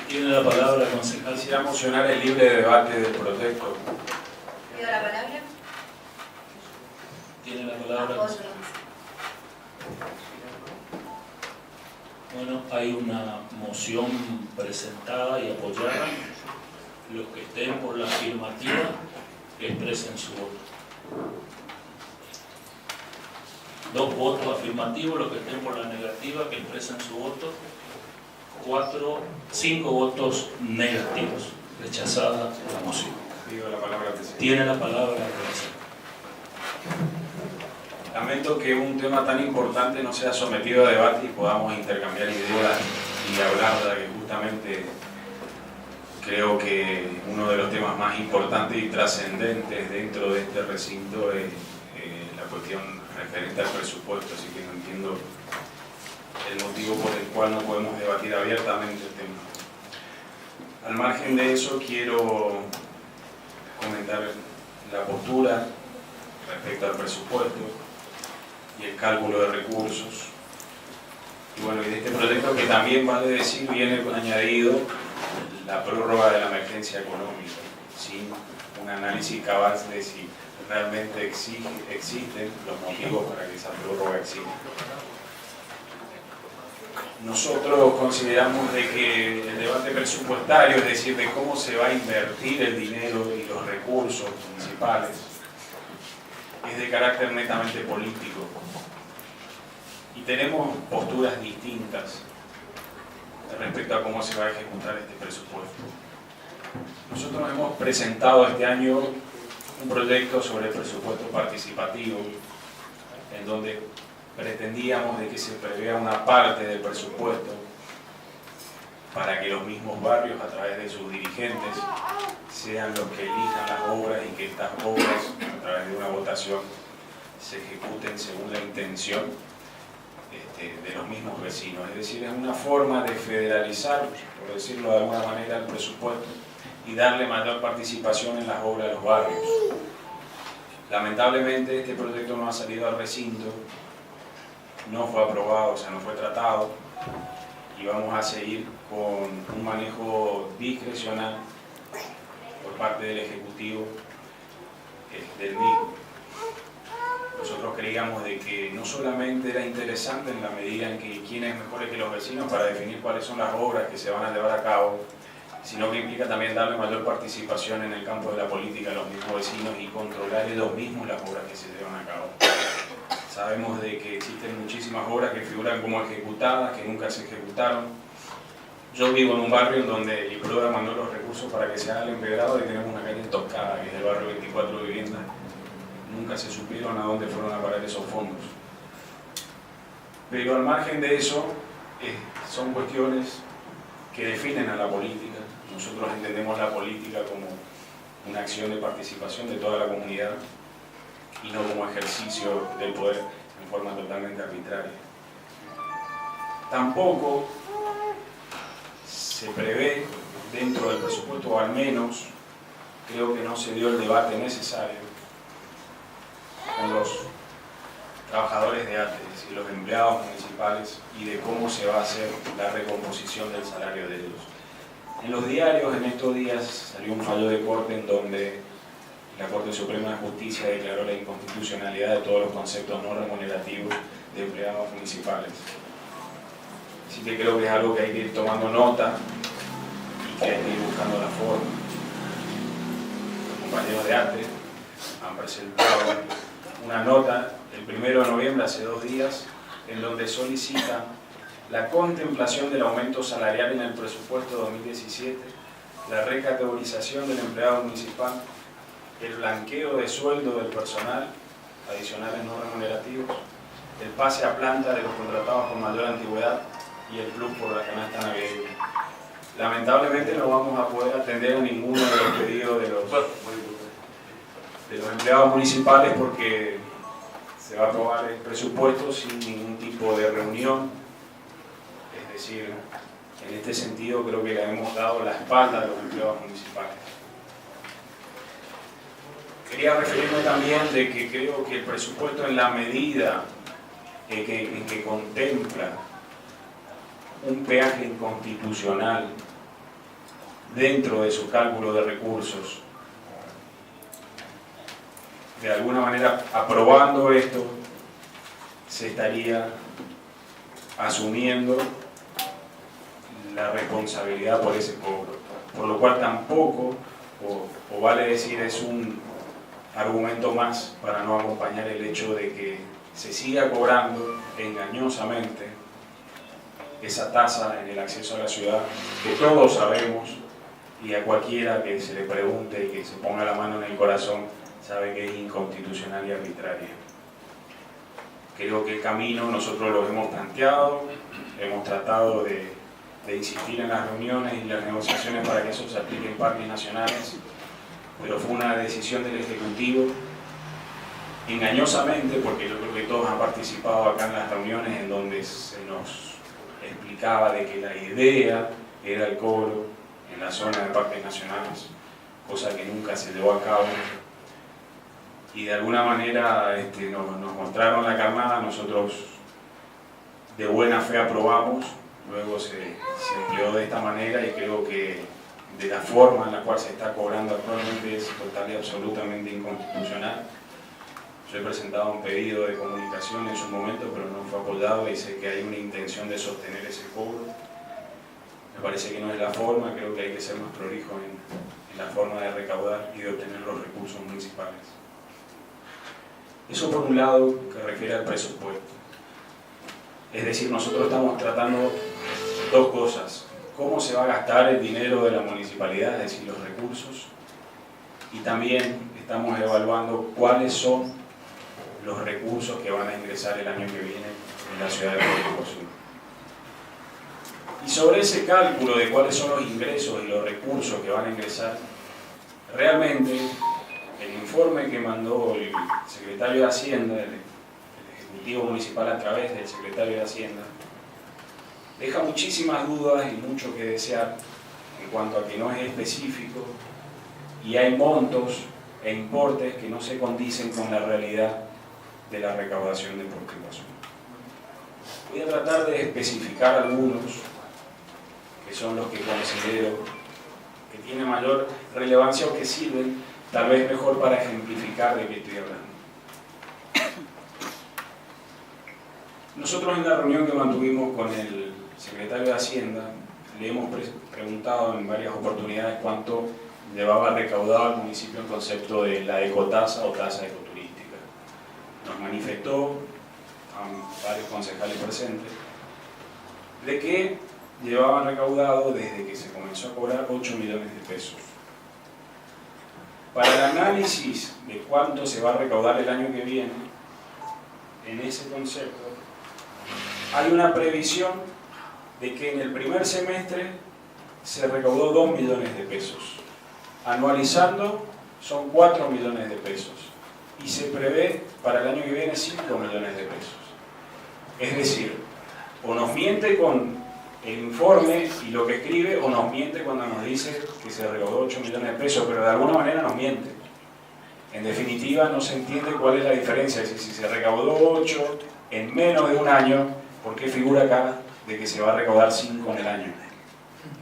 Tiene la palabra, concejal. Quisiera mocionar el libre debate del proyecto. ¿Pido la palabra? Tiene la palabra. Bueno, hay una moción presentada y apoyada. Los que estén por la afirmativa, expresen su voto. 2 votos afirmativos, los que estén por la negativa, que expresen su voto. 5 votos negativos. Rechazada la moción. Pido la palabra, presidente. Tiene la palabra, presidente. Lamento que un tema tan importante no sea sometido a debate y podamos intercambiar ideas y hablar de que justamente creo que uno de los temas más importantes y trascendentes dentro de este recinto es la cuestión referente al presupuesto, así que no entiendo el motivo por el cual no podemos debatir abiertamente el tema. Al margen de eso, quiero comentar la postura respecto al presupuesto y el cálculo de recursos. Y bueno, y de este proyecto que también, vale decir, viene añadido la prórroga de la emergencia económica, sin un análisis cabal de si realmente existen los motivos para que esa prórroga exista. Nosotros consideramos de que el debate presupuestario, es decir, de cómo se va a invertir el dinero y los recursos municipales, es de carácter netamente político. Y tenemos posturas distintas respecto a cómo se va a ejecutar este presupuesto. Nosotros hemos presentado este año un proyecto sobre el presupuesto participativo, en donde pretendíamos de que se prevea una parte del presupuesto para que los mismos barrios, a través de sus dirigentes, sean los que elijan las obras y que estas obras, a través de una votación, se ejecuten según la intención de los mismos vecinos. Es decir, es una forma de federalizar, por decirlo de alguna manera, el presupuesto y darle mayor participación en las obras de los barrios. Lamentablemente este proyecto no ha salido al recinto, no fue aprobado, o sea, no fue tratado, y vamos a seguir con un manejo discrecional por parte del Ejecutivo del mismo. Nosotros creíamos de que no solamente era interesante en la medida en que quién es mejor que los vecinos para definir cuáles son las obras que se van a llevar a cabo, sino que implica también darle mayor participación en el campo de la política a los mismos vecinos y controlar ellos mismos las obras que se llevan a cabo. Sabemos de que existen muchísimas obras que figuran como ejecutadas, que nunca se ejecutaron. Yo vivo en un barrio en donde el IPRODA mandó los recursos para que se haga el empedrado y tenemos una calle Toscada, que es el barrio 24 Viviendas. Nunca se supieron a dónde fueron a parar esos fondos. Pero al margen de eso, son cuestiones que definen a la política. Nosotros entendemos la política como una acción de participación de toda la comunidad y no como ejercicio del poder en forma totalmente arbitraria. Tampoco se prevé dentro del presupuesto, o al menos creo que no se dio el debate necesario con los trabajadores de ATE, es decir, los empleados municipales, y de cómo se va a hacer la recomposición del salario de ellos. En los diarios en estos días salió un fallo de corte en donde la Corte Suprema de Justicia declaró la inconstitucionalidad de todos los conceptos no remunerativos de empleados municipales. Así que creo que es algo que hay que ir tomando nota y que hay que ir buscando la forma. Los compañeros de ATE han presentado una nota el 1 de noviembre, hace 2 días, en donde solicitan la contemplación del aumento salarial en el presupuesto 2017, la recategorización del empleado municipal, el blanqueo de sueldo del personal, adicionales no remunerativos, el pase a planta de los contratados con mayor antigüedad y el plus por la canasta navideña. Lamentablemente no vamos a poder atender a ninguno de los pedidos de los empleados municipales porque se va a aprobar el presupuesto sin ningún tipo de reunión. Es decir, en este sentido creo que le hemos dado la espalda a los empleados municipales. Quería referirme también de que creo que el presupuesto, en la medida en que contempla un peaje inconstitucional dentro de su cálculo de recursos, de alguna manera aprobando esto, se estaría asumiendo la responsabilidad por ese cobro, por lo cual tampoco, o vale decir, es un argumento más para no acompañar el hecho de que se siga cobrando engañosamente esa tasa en el acceso a la ciudad, que todos sabemos, y a cualquiera que se le pregunte y que se ponga la mano en el corazón sabe que es inconstitucional y arbitraria. Creo que el camino nosotros lo hemos planteado, hemos tratado de insistir en las reuniones y las negociaciones para que eso se aplique en parques nacionales, pero fue una decisión del Ejecutivo, engañosamente, porque yo creo que todos han participado acá en las reuniones en donde se nos explicaba de que la idea era el cobro en la zona de parques nacionales, cosa que nunca se llevó a cabo. Y de alguna manera nos mostraron la carnada, nosotros de buena fe aprobamos, luego se empleó de esta manera y creo que de la forma en la cual se está cobrando actualmente es total y absolutamente inconstitucional. Yo he presentado un pedido de comunicación en su momento, pero no fue apoyado y sé que hay una intención de sostener ese cobro. Me parece que no es la forma, creo que hay que ser más prolijo en la forma de recaudar y de obtener los recursos municipales. Eso por un lado que refiere al presupuesto. Es decir, nosotros estamos tratando dos cosas. Cómo se va a gastar el dinero de la municipalidad, es decir, los recursos. Y también estamos evaluando cuáles son los recursos que van a ingresar el año que viene en la ciudad de Puerto Sur. Y sobre ese cálculo de cuáles son los ingresos y los recursos que van a ingresar, realmente el informe que mandó el secretario de Hacienda, el Ejecutivo Municipal a través del secretario de Hacienda, deja muchísimas dudas y mucho que desear en cuanto a que no es específico y hay montos e importes que no se condicen con la realidad de la recaudación de Puerto Iguazú. Voy a tratar de especificar algunos que son los que considero que tienen mayor relevancia o que sirven tal vez mejor para ejemplificar de qué estoy hablando. Nosotros en la reunión que mantuvimos con el secretario de Hacienda le hemos preguntado en varias oportunidades cuánto llevaba recaudado al municipio en concepto de la ecotasa o tasa ecoturística. Nos manifestó a varios concejales presentes de que llevaban recaudado desde que se comenzó a cobrar 8 millones de pesos. Para el análisis de cuánto se va a recaudar el año que viene, en ese concepto, hay una previsión de que en el primer semestre se recaudó 2 millones de pesos. Anualizando son 4 millones de pesos. Y se prevé para el año que viene 5 millones de pesos. Es decir, o nos miente con el informe y lo que escribe, o nos miente cuando nos dice que se recaudó 8 millones de pesos, pero de alguna manera nos miente. En definitiva, no se entiende cuál es la diferencia. Es decir, si se recaudó 8 en menos de un año, ¿por qué figura acá de que se va a recaudar 5 en el año?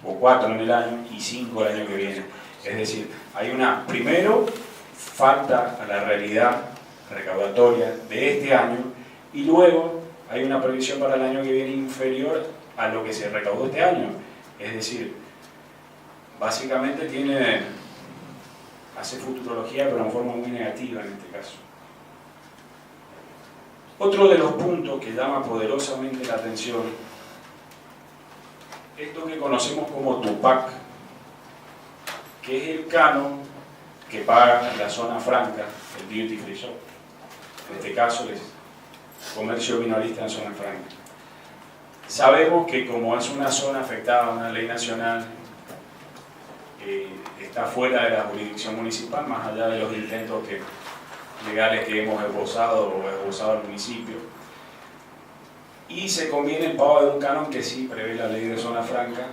O 4 en el año y 5 el año que viene. Es decir, hay una, primero, falta a la realidad recaudatoria de este año y luego hay una previsión para el año que viene inferior a lo que se recaudó este año. Es decir, básicamente hace futurología pero en forma muy negativa en este caso. Otro de los puntos que llama poderosamente la atención es lo que conocemos como TUPAC, que es el canon que paga en la zona franca el duty free shop. En este caso es comercio minorista en zona franca. Sabemos que como es una zona afectada a una ley nacional, está fuera de la jurisdicción municipal, más allá de los intentos legales que hemos esbozado el municipio, y se conviene el pago de un canon que sí prevé la ley de zona franca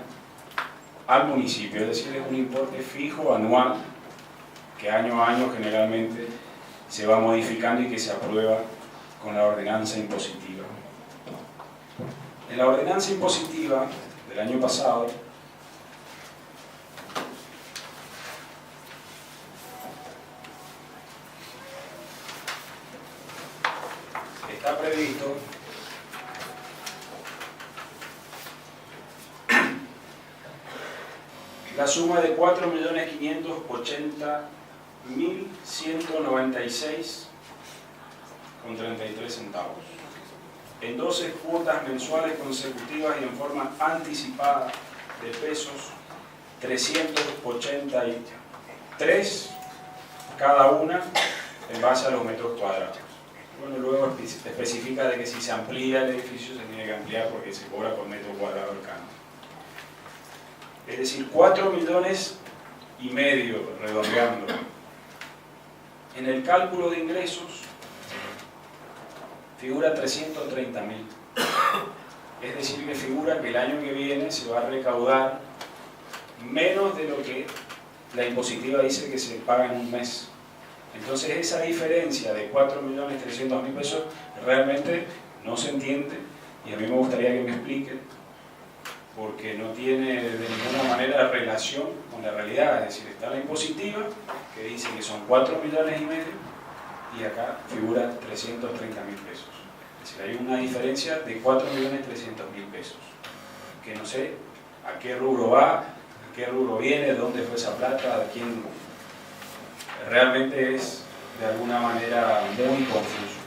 al municipio, es decir, es un importe fijo anual que año a año generalmente se va modificando y que se aprueba con la ordenanza impositiva. En la ordenanza impositiva del año pasado la suma de 4.580.196,33 centavos. En 12 cuotas mensuales consecutivas y en forma anticipada de pesos 383 cada una en base a los metros cuadrados. Bueno, luego especifica de que si se amplía el edificio se tiene que ampliar porque se cobra por metro cuadrado el canon. Es decir, 4,5 millones, redondeando. En el cálculo de ingresos figura 330.000. Es decir, que figura que el año que viene se va a recaudar menos de lo que la impositiva dice que se paga en un mes. Entonces esa diferencia de 4.300.000 pesos realmente no se entiende y a mí me gustaría que me expliquen porque no tiene de ninguna manera relación con la realidad. Es decir, está la impositiva que dice que son 4,5 millones y acá figura 330.000 pesos. Es decir, hay una diferencia de 4.300.000 pesos que no sé a qué rubro va, a qué rubro viene, de dónde fue esa plata, de quién. Realmente es de alguna manera muy confuso.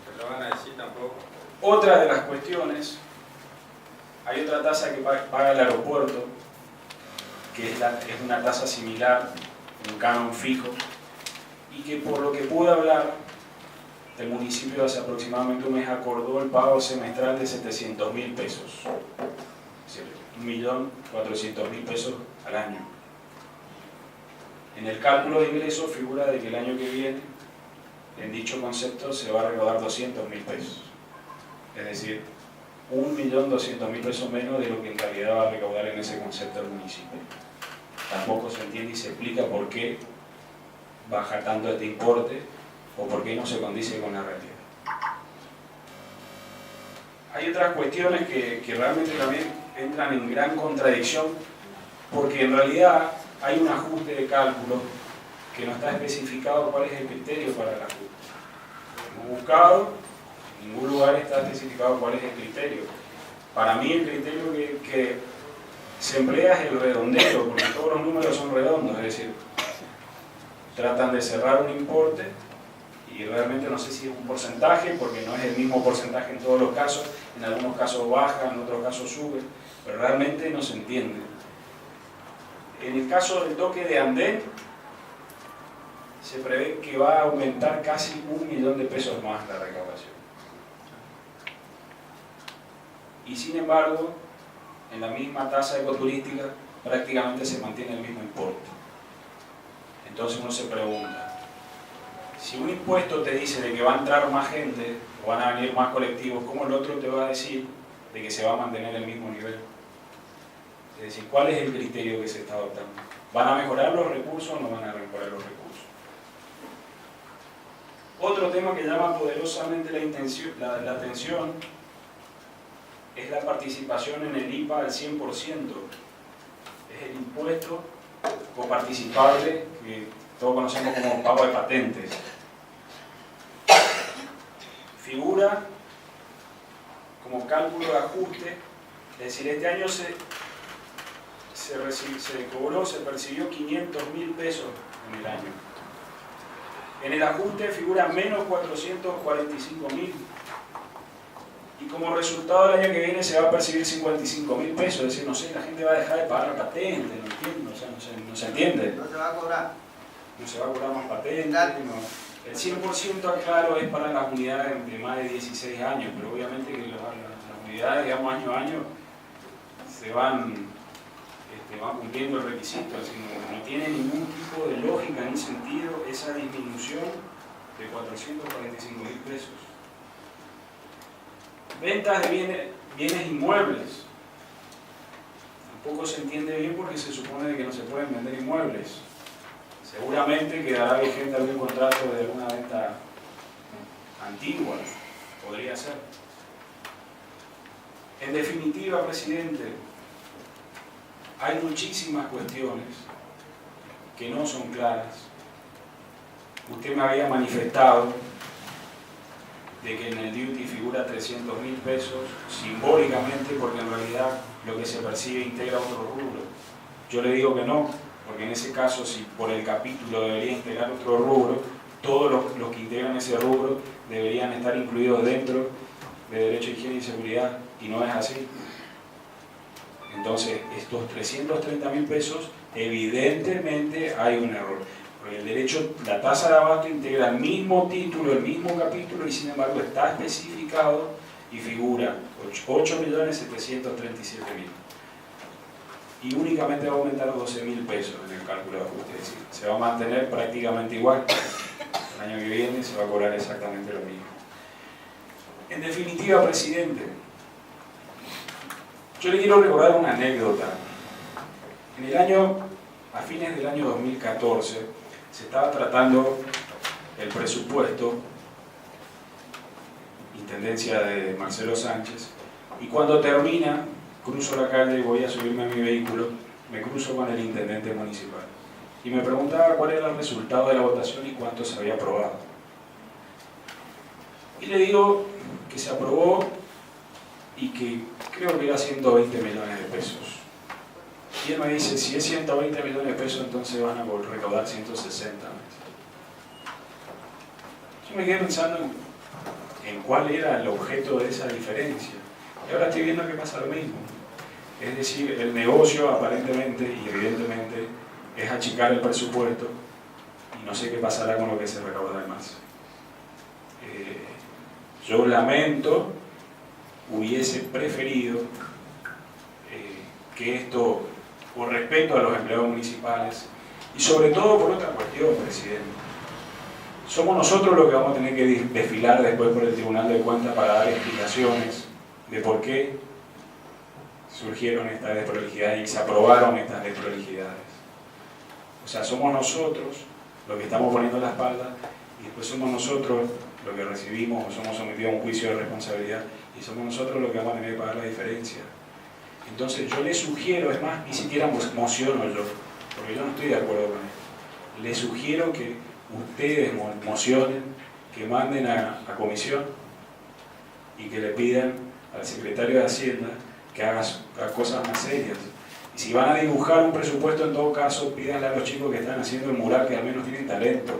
Porque lo van a decir tampoco. Otra de las cuestiones, hay otra tasa que paga el aeropuerto, que es una tasa similar, un canon fijo, y que por lo que pude hablar, el municipio hace aproximadamente un mes acordó el pago semestral de 700.000 pesos, es decir, 1.400.000 pesos al año. En el cálculo de ingresos figura de que el año que viene, en dicho concepto, se va a recaudar 200.000 pesos. Es decir, 1.200.000 pesos menos de lo que en realidad va a recaudar en ese concepto el municipio. Tampoco se entiende y se explica por qué baja tanto este importe o por qué no se condice con la realidad. Hay otras cuestiones que realmente también entran en gran contradicción porque en realidad hay un ajuste de cálculo que no está especificado cuál es el criterio para el ajuste. Hemos buscado, en ningún lugar está especificado cuál es el criterio. Para mí el criterio que se emplea es el redondeo, porque todos los números son redondos, es decir, tratan de cerrar un importe y realmente no sé si es un porcentaje, porque no es el mismo porcentaje en todos los casos, en algunos casos baja, en otros casos sube, pero realmente no se entiende. En el caso del toque de andén, se prevé que va a aumentar casi 1 millón de pesos más la recaudación. Y sin embargo, en la misma tasa ecoturística prácticamente se mantiene el mismo importe. Entonces uno se pregunta, si un impuesto te dice de que va a entrar más gente, o van a venir más colectivos, ¿cómo el otro te va a decir de que se va a mantener el mismo nivel? Es decir, ¿cuál es el criterio que se está adoptando? ¿Van a mejorar los recursos o no van a mejorar los recursos? Otro tema que llama poderosamente la atención es la participación en el IPA al 100%. Es el impuesto coparticipable que todos conocemos como pago de patentes. Figura como cálculo de ajuste, es decir, este año se percibió 500.000 pesos en el año. En el ajuste figura menos 445.000 y como resultado del año que viene se va a percibir 55.000 pesos, es decir, no sé, la gente va a dejar de pagar la patente, no entiendo, o sea, no se entiende. No se va a cobrar. No se va a cobrar más patente, no. El 100% aclaro es para las unidades de más de 16 años, pero obviamente que las unidades, digamos, año a año se van cumpliendo el requisito, así no tiene ningún tipo de lógica ni sentido esa disminución de 445.000 pesos. Ventas de bienes inmuebles. Tampoco se entiende bien porque se supone que no se pueden vender inmuebles. Seguramente quedará vigente algún contrato de alguna venta antigua, podría ser. En definitiva, presidente, hay muchísimas cuestiones que no son claras. Usted me había manifestado de que en el duty figura 300.000 pesos simbólicamente porque en realidad lo que se percibe integra otro rubro. Yo le digo que no, porque en ese caso, si por el capítulo debería integrar otro rubro, todos los que integran ese rubro deberían estar incluidos dentro de Derecho, Higiene y Seguridad, y no es así. Entonces, estos 330.000 pesos, evidentemente hay un error. Porque el derecho, la tasa de abasto integra el mismo título, el mismo capítulo, y sin embargo está especificado y figura 8.737.000. Y únicamente va a aumentar 12.000 pesos en el cálculo de ajuste. Es decir, se va a mantener prácticamente igual. El año que viene se va a cobrar exactamente lo mismo. En definitiva, presidente, yo le quiero recordar una anécdota. A fines del año 2014, se estaba tratando el presupuesto, intendencia de Marcelo Sánchez, y cuando termina, cruzo la calle y voy a subirme a mi vehículo, me cruzo con el intendente municipal. Y me preguntaba cuál era el resultado de la votación y cuánto se había aprobado. Y le digo que se aprobó y que creo que era 120 millones de pesos. Y él me dice, si es 120 millones de pesos, entonces van a recaudar 160. Yo me quedé pensando en cuál era el objeto de esa diferencia. Y ahora estoy viendo que pasa lo mismo. Es decir, el negocio aparentemente y evidentemente es achicar el presupuesto y no sé qué pasará con lo que se recauda de más. Yo lamento, hubiese preferido que esto, por respeto a los empleados municipales y sobre todo por otra cuestión, presidente, somos nosotros los que vamos a tener que desfilar después por el Tribunal de Cuentas para dar explicaciones de por qué surgieron estas desprolijidades y se aprobaron estas desprolijidades. O sea, somos nosotros los que estamos poniendo la espalda y después somos nosotros los que recibimos o somos sometidos a un juicio de responsabilidad y somos nosotros los que vamos a tener que pagar la diferencia. Entonces yo le sugiero, es más, ni siquiera mociono yo, porque yo no estoy de acuerdo con él. Le sugiero que ustedes mocionen, que manden a comisión y que le pidan al secretario de Hacienda que haga cosas más serias. Y si van a dibujar un presupuesto, en todo caso, pídanle a los chicos que están haciendo el mural que al menos tienen talento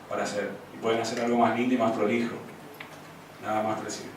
para hacer y pueden hacer algo más lindo y más prolijo. Nada más, presidente.